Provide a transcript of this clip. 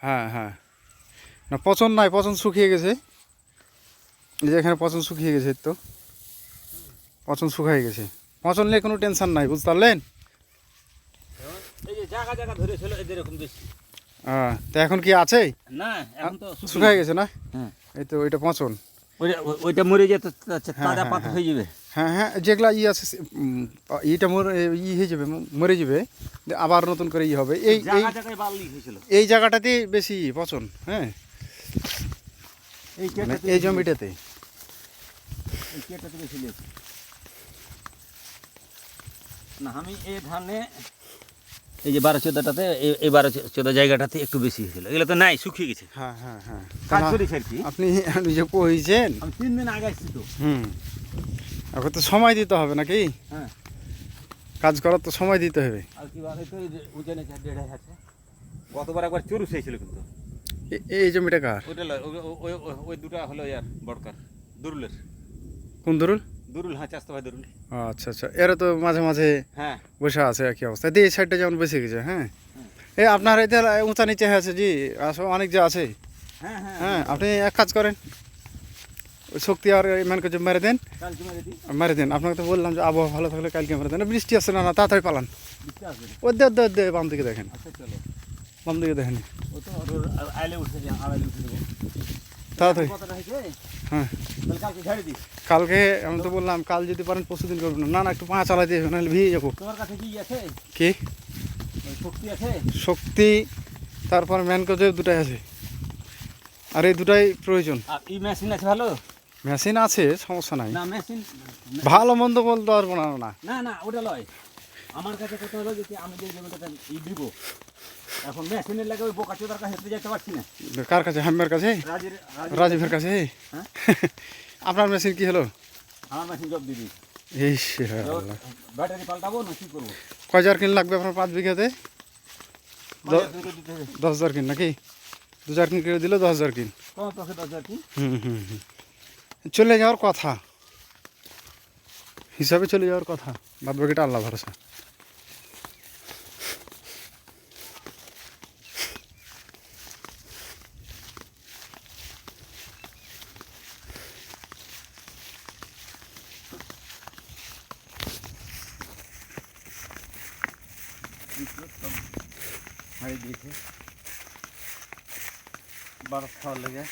হ্যাঁ হ্যাঁ, না পচন নাই, পচন শুকিয়ে গেছে। এই যে এখানে পচন শুকিয়ে গেছে, তো পচন শুকিয়ে গেছে। পচন নিয়ে কোনো টেনশন নাই, বুঝতে পারলেন? এই যে জায়গা জায়গা ধরেছিল এদের এরকম বেশি। হ্যাঁ, তো এখন কি আছে? না এখন তো শুকিয়ে গেছে না? হ্যাঁ, এই তো ওইটা পচন। ওইটা মরে যেত, হ্যাঁ তাজা হ্যাঁ পাতা হ্যাঁ হয়ে যাবে। হ্যাঁ হ্যাঁ, যেগুলা আছে ইটা হয়ে যাবে, মরে যাবে, আবার নতুন করে হবে। এই এই জায়গা জায়গায় বালি হয়েছিল এই জায়গাটাতেই বেশি পচন। হ্যাঁ, এই মানে এই জমিটাতে। এই কেটাতে বেশি লেগেছে। না আমি এই ধানে এই যে 12-14টাতে এই 12-14 জায়গাটাতে একটু বেশি হয়েছিল, এগুলো তো নাই, শুকিয়ে গেছে। হ্যাঁ হ্যাঁ হ্যাঁ, কাজ করেছি আর কি। আপনি নিজে কইছেন। আমি 3 দিন আগে আসছি তো। এখন তো সময় দিতে হবে নাকি? হ্যাঁ, কাজ করার তো সময় দিতে হবে। আর কি বলে তো ওজনে 1.5 আছে। গতবার একবার চুরুস হয়েছিল কিন্তু। এই জমিটা কার? ওইটা ওই দুটা হলো ইয়ার বড়কার দুরুলের। কোন দরুল? দুরুল, হ্যাঁ, চাস্তো ভাই দুরুল। আচ্ছা আচ্ছা, এরা তো মাঝে মাঝে হ্যাঁ বসে আছে একই অবস্থা। এই সাইডটা যেমন বেশি গেছে। হ্যাঁ, এই আপনার এতে উঁচা নিচে আছে জি, আসলে অনেক যে আছে। হ্যাঁ হ্যাঁ হ্যাঁ, আপনি এক কাজ করেন, ওই শক্তি আর ইমানকে যে মেরে দেন, কালকে মেরে দিই। মেরে দেন। আপনাকে তো বললাম যে আবহাওয়া ভালো থাকলে কালকে মেরে দেন। বৃষ্টি আসছে না, না তাড়াতাড়ি পালান। বুঝতে আসবে। ওদের বাম দিকে দেখেন, আচ্ছা চলো, বাম দিকে দেখেন ও তো আইলে উঠে যাবে, আড়াইলে উঠে দেবো। তাড়াতাড়ি। কতটা হয়েছে? হ্যাঁ, তাহলে কালকে ঝাড়ে দিস। কালকে আমি তো বললাম কাল যদি পারেন পরশু দিন করবেন। না না, একটু পা চালাই দিয়ে নাহলে ভিজে যাবো। তোমার কাছে কি আছে? কি ওই শক্তি আছে? শক্তি, তারপর ম্যানকোজের দুটাই আছে, আর এই দুটাই প্রয়োজন। আর এই মেশিন আছে ভালো? মেশিন আছে, সমস্যা নাই। না মেশিন ভালো মন্দ বলতে পারবো না। না না না ওটা লয়। আমার কাছে কত হলো যে আমি যে জমিটা দিব, এখন মেশিনের লাগে ওই বোকা চোদার কাছে যেতে পারছি না। কার কাছে? হাম্মের কাছে, রাজীবের কাছে। হ্যাঁ, আপনার মেশিন কি হলো? আমার মেশিন জব দিবি। এই ব্যাটারি পাল্টাবো না কি করবো? কয় জারকিন লাগবে আপনার 5 বিঘাতে? 10 জারকিন নাকি? 2 জারকিন করে দিলে 10 জারকিন। তোমার পক্ষে 10 জারকিন? চলে যাওয়ার কথা, হিসাবে চলে যাওয়ার কথা, বাদ বাকিটা আল্লাহ ভরসা। হারিয়ে দিয়েছে, 12 খাওয়ার লেগে।